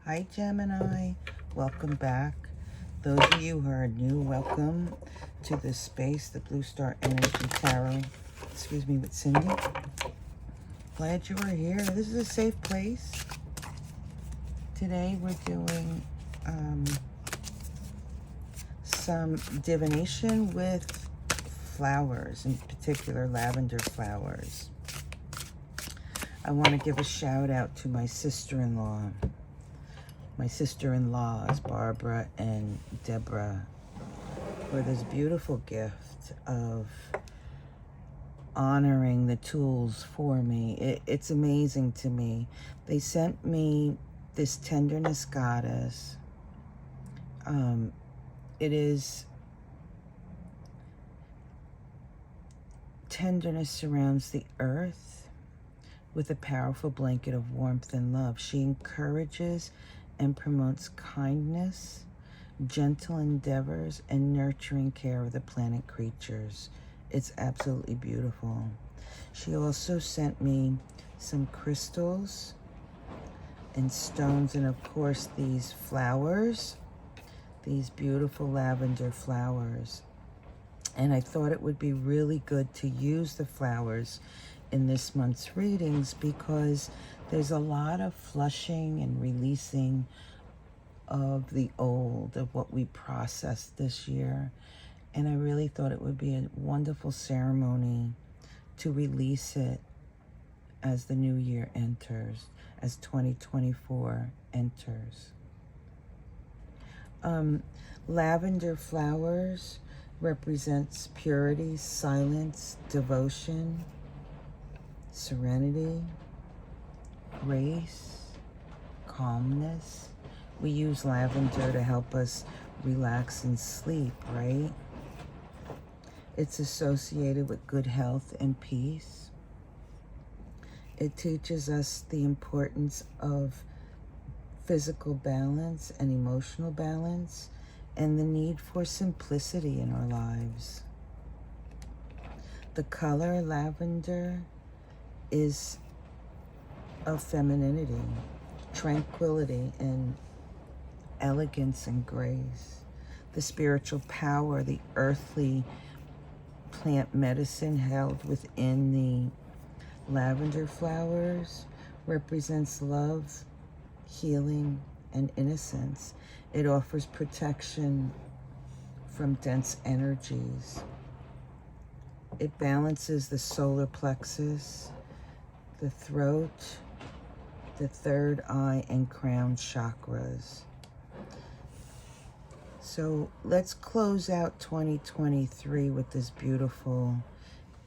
Hi Gemini, welcome back. Those of you who are new, welcome to this space, the Blue Star Energy Tarot, with Cindy. Glad you are here. This is a safe place. Today we're doing some divination with flowers, in particular lavender flowers. I want to give a shout out to my sister-in-law. My sister-in-laws, Barbara and Deborah, for this beautiful gift of honoring the tools for me. It's amazing to me. They sent me this tenderness goddess. It is tenderness surrounds the earth with a powerful blanket of warmth and love. She encourages and promotes kindness, gentle endeavors, and nurturing care of the planet creatures. It's absolutely beautiful. She also sent me some crystals and stones, and of course these flowers, these beautiful lavender flowers. And I thought it would be really good to use the flowers in this month's readings because there's a lot of flushing and releasing of the old, of what we processed this year. And I really thought it would be a wonderful ceremony to release it as the new year enters, as 2024 enters. Lavender flowers represents purity, silence, devotion, serenity, grace, calmness. We use lavender to help us relax and sleep, right? It's associated with good health and peace. It teaches us the importance of physical balance and emotional balance and the need for simplicity in our lives. The color lavender is of femininity, tranquility, and elegance and grace. The spiritual power, the earthly plant medicine held within the lavender flowers represents love, healing, and innocence. It offers protection from dense energies. It balances the solar plexus, the throat, the third eye, and crown chakras. So let's close out 2023 with this beautiful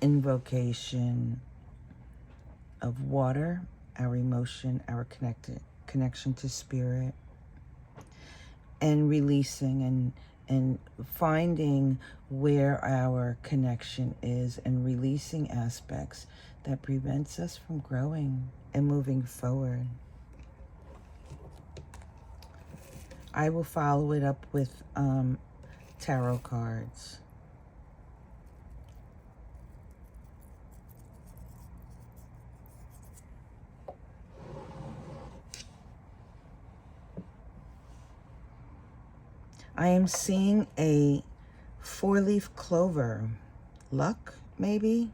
invocation of water, our emotion, our connection to spirit, and releasing and finding where our connection is and releasing aspects that prevents us from growing and moving forward. I will follow it up with tarot cards. I am seeing a 4-leaf clover. Luck, maybe?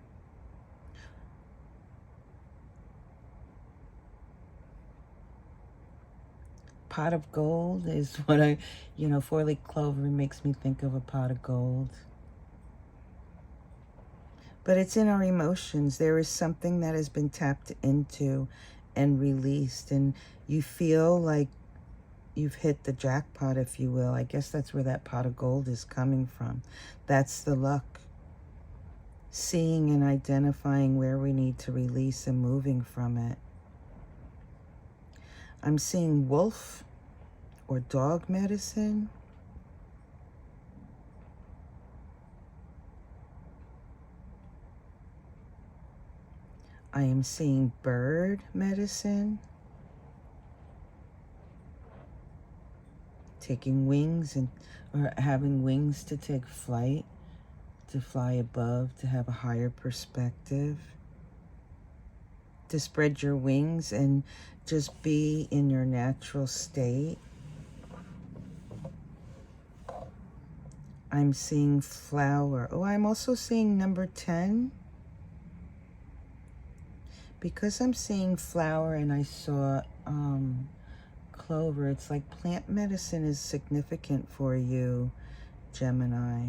Pot of gold is what 4-leaf clover makes me think of a pot of gold. But it's in our emotions. There is something that has been tapped into and released, and you feel like you've hit the jackpot, if you will. I guess that's where that pot of gold is coming from. That's the luck. Seeing and identifying where we need to release and moving from it. I'm seeing wolf or dog medicine. I am seeing bird medicine. Taking wings or having wings to take flight, to fly above, to have a higher perspective. to spread your wings and just be in your natural state. I'm seeing flower. Oh, I'm also seeing number 10. Because I'm seeing flower and I saw clover, it's like plant medicine is significant for you, Gemini.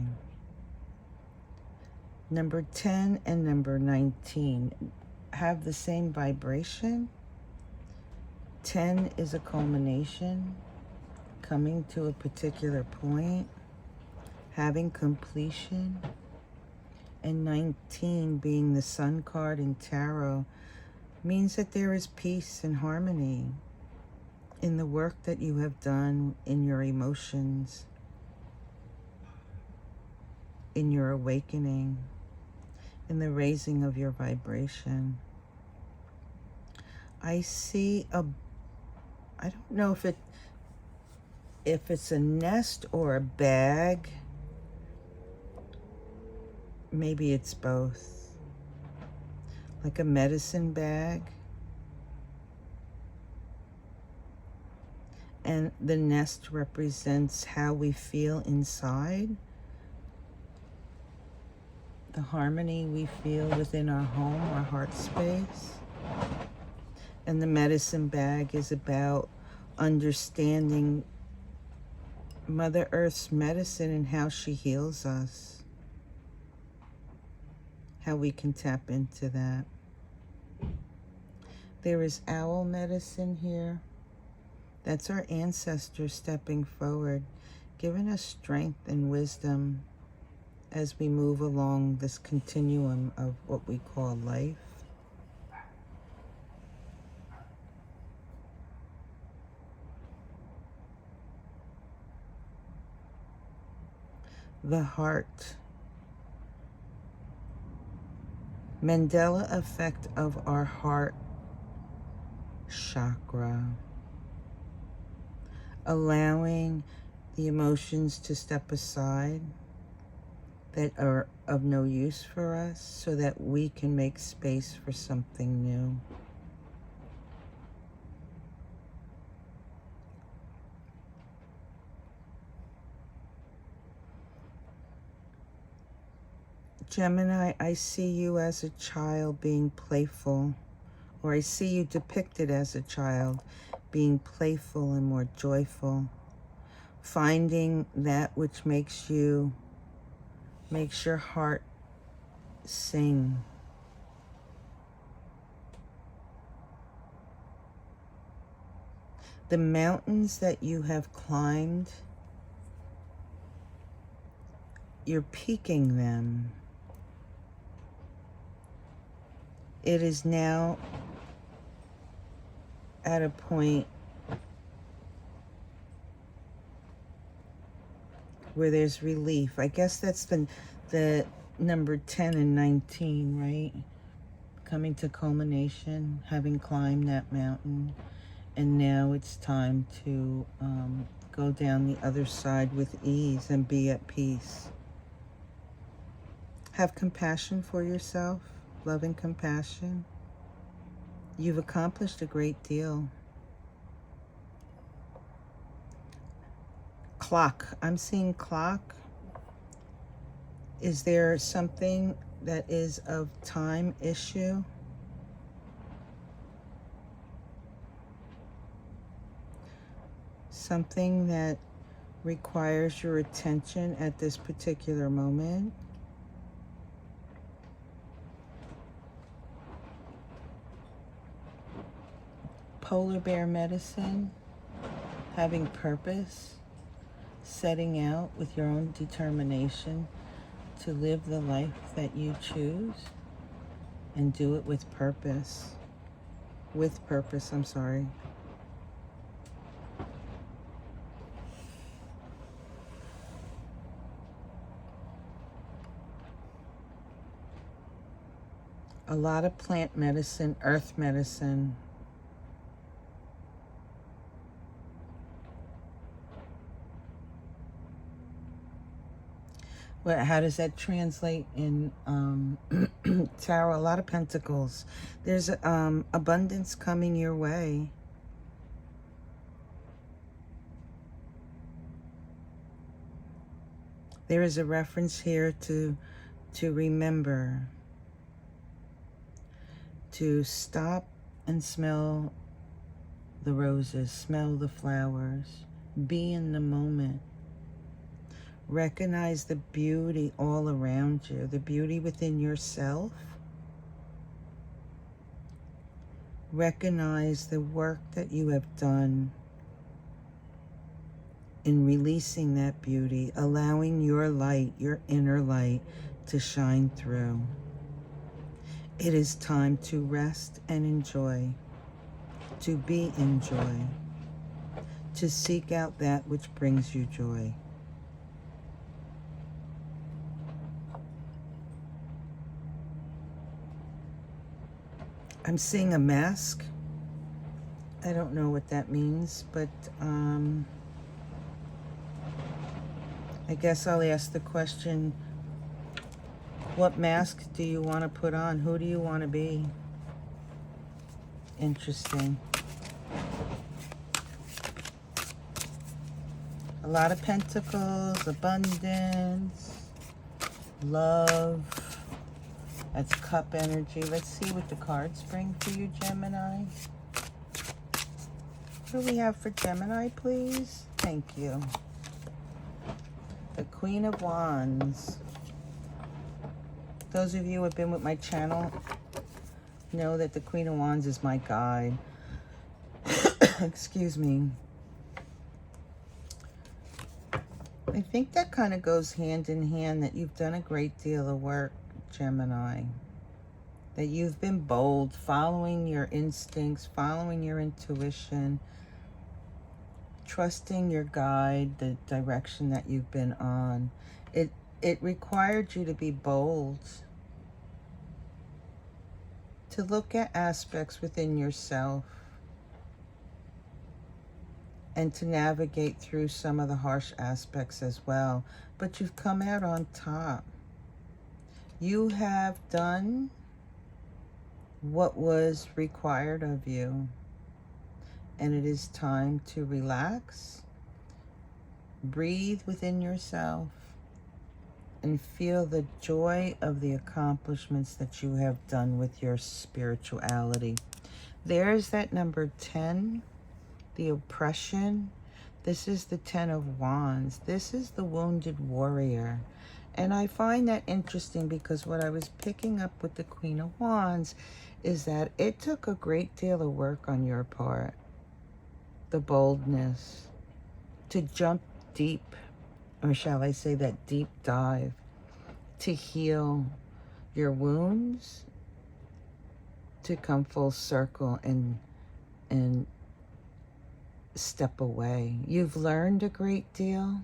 Number 10 and number 19 have the same vibration. 10 is a culmination, coming to a particular point, having completion. And 19 being the Sun card in tarot means that there is peace and harmony in the work that you have done, in your emotions, in your awakening, in the raising of your vibration. I see I don't know if it's a nest or a bag. Maybe it's both. Like a medicine bag. And the nest represents how we feel inside. The harmony we feel within our home, our heart space. And the medicine bag is about understanding Mother Earth's medicine and how she heals us. How we can tap into that. There is owl medicine here. That's our ancestors stepping forward, giving us strength and wisdom as we move along this continuum of what we call life. The heart. Mandela effect of our heart chakra. Allowing the emotions to step aside that are of no use for us so that we can make space for something new. Gemini, I see you as a child being playful, or I see you depicted as a child being playful and more joyful, finding that which makes your heart sing. The mountains that you have climbed, you're peaking them. It is now at a point where there's relief. I guess that's the number 10 and 19, right? Coming to culmination, having climbed that mountain. And now it's time to go down the other side with ease and be at peace. Have compassion for yourself, love and compassion. You've accomplished a great deal. Clock. I'm seeing clock. Is there something that is of time issue? Something that requires your attention at this particular moment? Polar bear medicine, having purpose, setting out with your own determination to live the life that you choose and do it with purpose. With purpose, I'm sorry. A lot of plant medicine, earth medicine. How does that translate in Tarot? A lot of pentacles. There's abundance coming your way. There is a reference here to remember, to stop and smell the roses, smell the flowers, be in the moment. Recognize the beauty all around you, the beauty within yourself. Recognize the work that you have done in releasing that beauty, allowing your light, your inner light, to shine through. It is time to rest and enjoy, to be in joy, to seek out that which brings you joy. I'm seeing a mask. I don't know what that means, but I guess I'll ask the question, what mask do you want to put on? Who do you want to be? Interesting. A lot of pentacles, abundance, love. That's cup energy. Let's see what the cards bring for you, Gemini. What do we have for Gemini, please? Thank you. The Queen of Wands. Those of you who have been with my channel know that the Queen of Wands is my guide. Excuse me. I think that kind of goes hand in hand, that you've done a great deal of work, Gemini. That you've been bold, following your instincts, following your intuition, trusting your guide, the direction that you've been on. It required you to be bold, to look at aspects within yourself, and to navigate through some of the harsh aspects as well. But you've come out on top. You have done what was required of you, and it is time to relax, breathe within yourself, and feel the joy of the accomplishments that you have done with your spirituality. There's that number 10, the oppression. This is the 10 of Wands. This is the wounded warrior. And I find that interesting because what I was picking up with the Queen of Wands is that it took a great deal of work on your part. The boldness to jump deep, or shall I say that deep dive, to heal your wounds, to come full circle and step away. You've learned a great deal.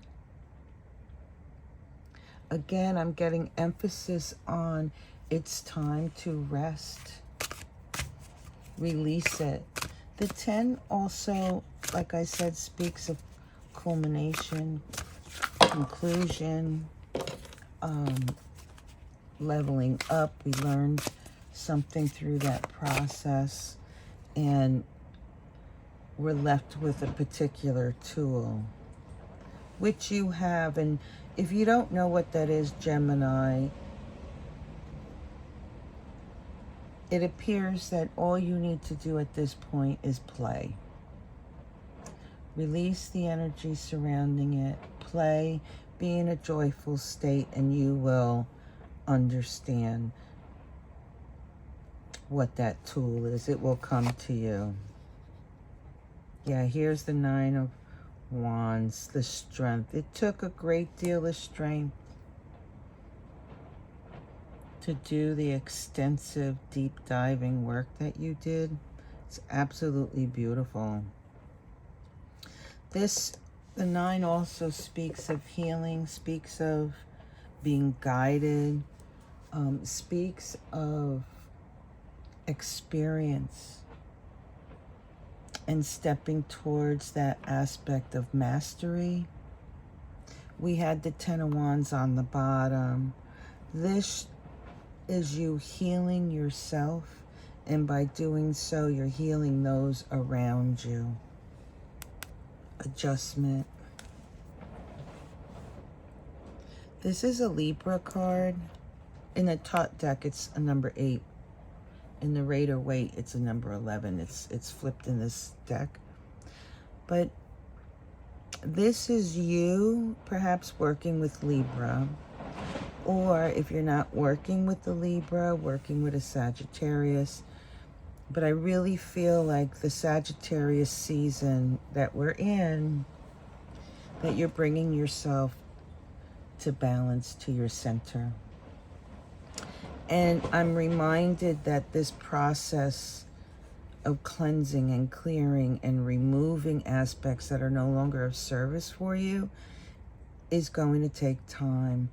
Again, I'm getting emphasis on it's time to rest. Release it. The 10 also, like I said, speaks of culmination, conclusion, leveling up. We learned something through that process, and we're left with a particular tool, which you have. And if you don't know what that is, Gemini, it appears that all you need to do at this point is play. Release the energy surrounding it. Play. Be in a joyful state, and you will understand what that tool is. It will come to you. Yeah, here's the 9 of Wands, the strength. It took a great deal of strength to do the extensive, deep diving work that you did. It's absolutely beautiful. The 9 also speaks of healing, speaks of being guided, speaks of experience and stepping towards that aspect of mastery, We had the Ten of Wands on the bottom. This is you healing yourself, and by doing so, you're healing those around you. Adjustment. This is a Libra card. In the top deck, it's a number 8. In the Rider Waite, it's a number 11. It's flipped in this deck. But this is you perhaps working with Libra. Or if you're not working with the Libra, working with a Sagittarius. But I really feel like the Sagittarius season that we're in, that you're bringing yourself to balance, to your center. And I'm reminded that this process of cleansing and clearing and removing aspects that are no longer of service for you is going to take time.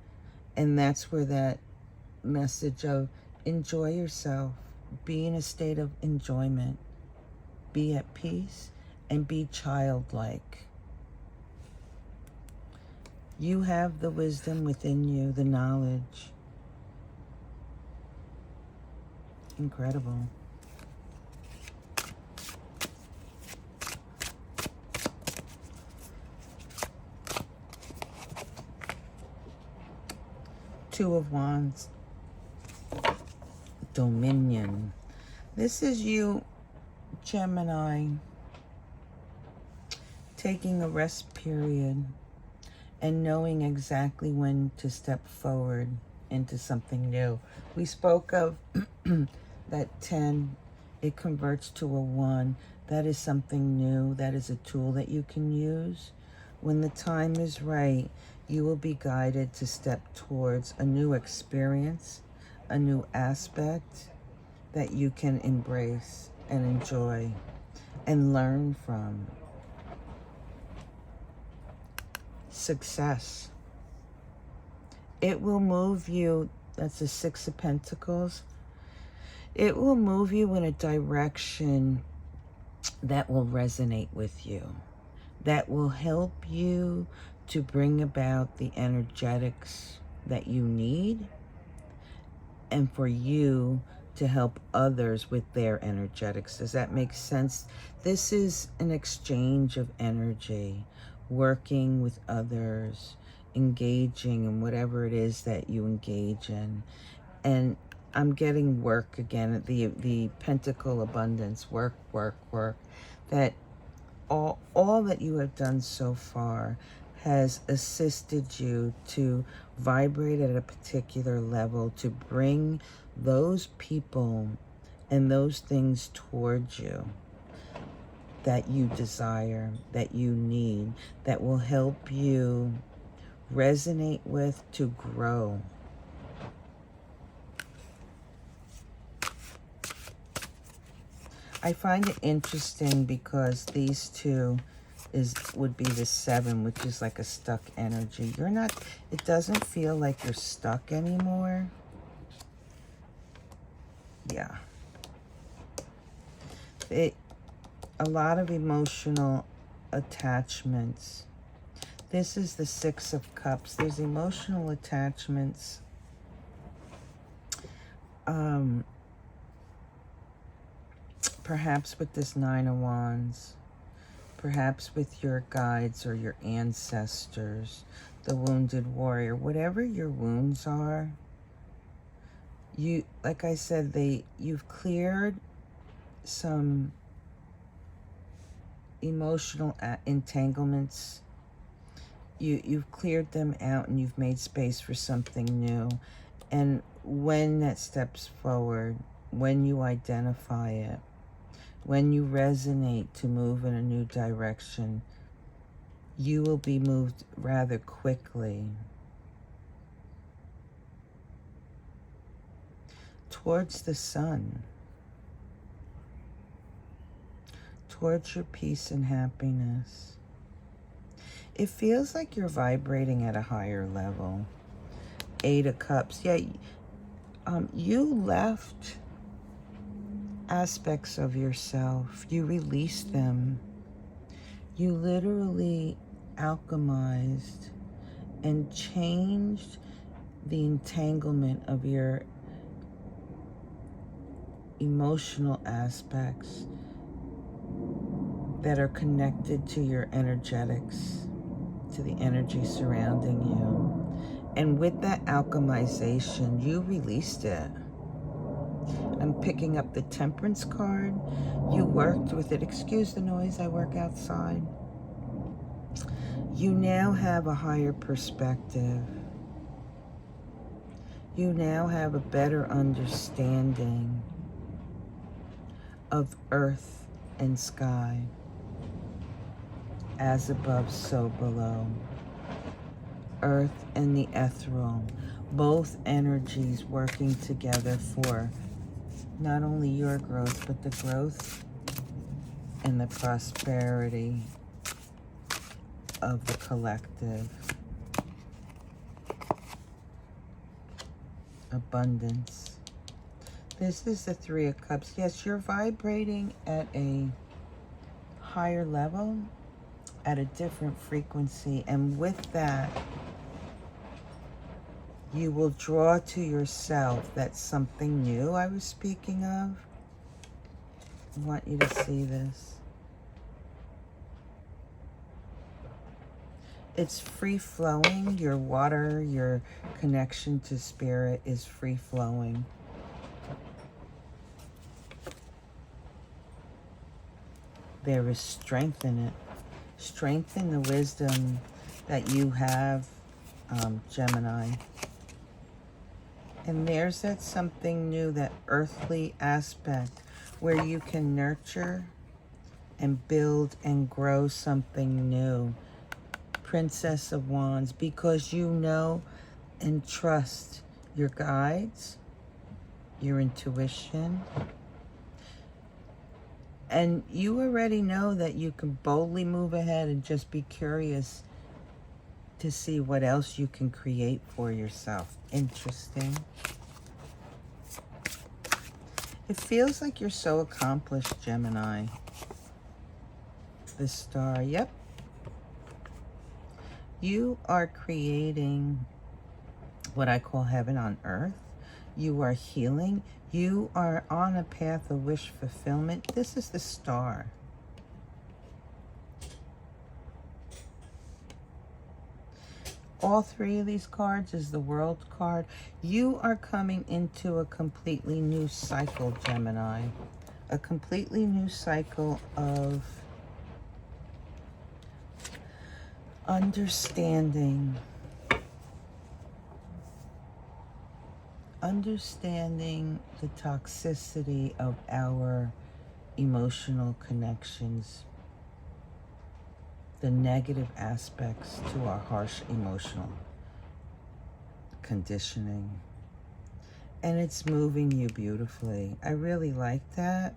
And that's where that message of enjoy yourself, be in a state of enjoyment, be at peace, and be childlike. You have the wisdom within you, the knowledge. Incredible. Two of Wands. Dominion. This is you, Gemini, taking a rest period and knowing exactly when to step forward into something new. We spoke of that 10, it converts to a 1. That is something new. That is a tool that you can use. When the time is right, you will be guided to step towards a new experience, a new aspect that you can embrace and enjoy and learn from. Success. It will move you, that's the Six of Pentacles. It will move you in a direction that will resonate with you, that will help you to bring about the energetics that you need, and for you to help others with their energetics. Does that make sense? This is an exchange of energy, working with others, engaging in whatever it is that you engage in. And I'm getting work again, the pentacle abundance, work, work, work. That all that you have done so far has assisted you to vibrate at a particular level, to bring those people and those things towards you that you desire, that you need, that will help you resonate with, to grow. I find it interesting because these two would be the 7, which is like a stuck energy. You're not, it doesn't feel like you're stuck anymore. Yeah. A lot of emotional attachments. This is the 6 of Cups. There's emotional attachments. Perhaps with this 9 of Wands. Perhaps with your guides or your ancestors, the wounded warrior. Whatever your wounds are, you, like I said, you've cleared some emotional entanglements. You've cleared them out and you've made space for something new. And when that steps forward, when you identify it, when you resonate to move in a new direction, you will be moved rather quickly towards the sun, towards your peace and happiness. It feels like you're vibrating at a higher level. 8 of Cups. Yeah, you left aspects of yourself. You released them. You literally alchemized and changed the entanglement of your emotional aspects that are connected to your energetics, to the energy surrounding you. And with that alchemization, you released it. I'm picking up the Temperance card. You worked with it. Excuse the noise, I work outside. You now have a higher perspective. You now have a better understanding of earth and sky. As above, so below. Earth and the ethereal. Both energies working together for not only your growth, but the growth and the prosperity of the collective. Abundance. This is the Three of Cups. Yes, you're vibrating at a higher level, at a different frequency, and with that, you will draw to yourself that something new I was speaking of. I want you to see this. It's free flowing. Your water, your connection to spirit is free flowing. There is strength in it. Strength in the wisdom that you have, Gemini. And there's that something new, that earthly aspect where you can nurture and build and grow something new. Princess of Wands, because you know and trust your guides, your intuition, and you already know that you can boldly move ahead and just be curious to see what else you can create for yourself. Interesting. It feels like you're so accomplished, Gemini. The Star, yep. You are creating what I call heaven on earth. You are healing. You are on a path of wish fulfillment. This is the Star. All three of these cards is the World card. You are coming into a completely new cycle, Gemini. A completely new cycle of understanding the toxicity of our emotional connections, the negative aspects to our harsh emotional conditioning. And it's moving you beautifully. I really like that.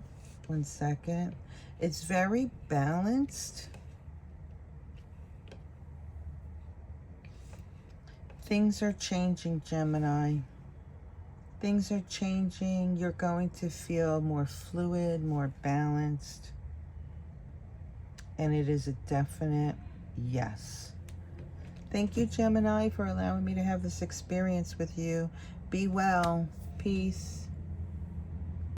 1 second. It's very balanced. Things are changing, Gemini. Things are changing. You're going to feel more fluid, more balanced. And it is a definite yes. Thank you, Gemini, for allowing me to have this experience with you. Be well. Peace.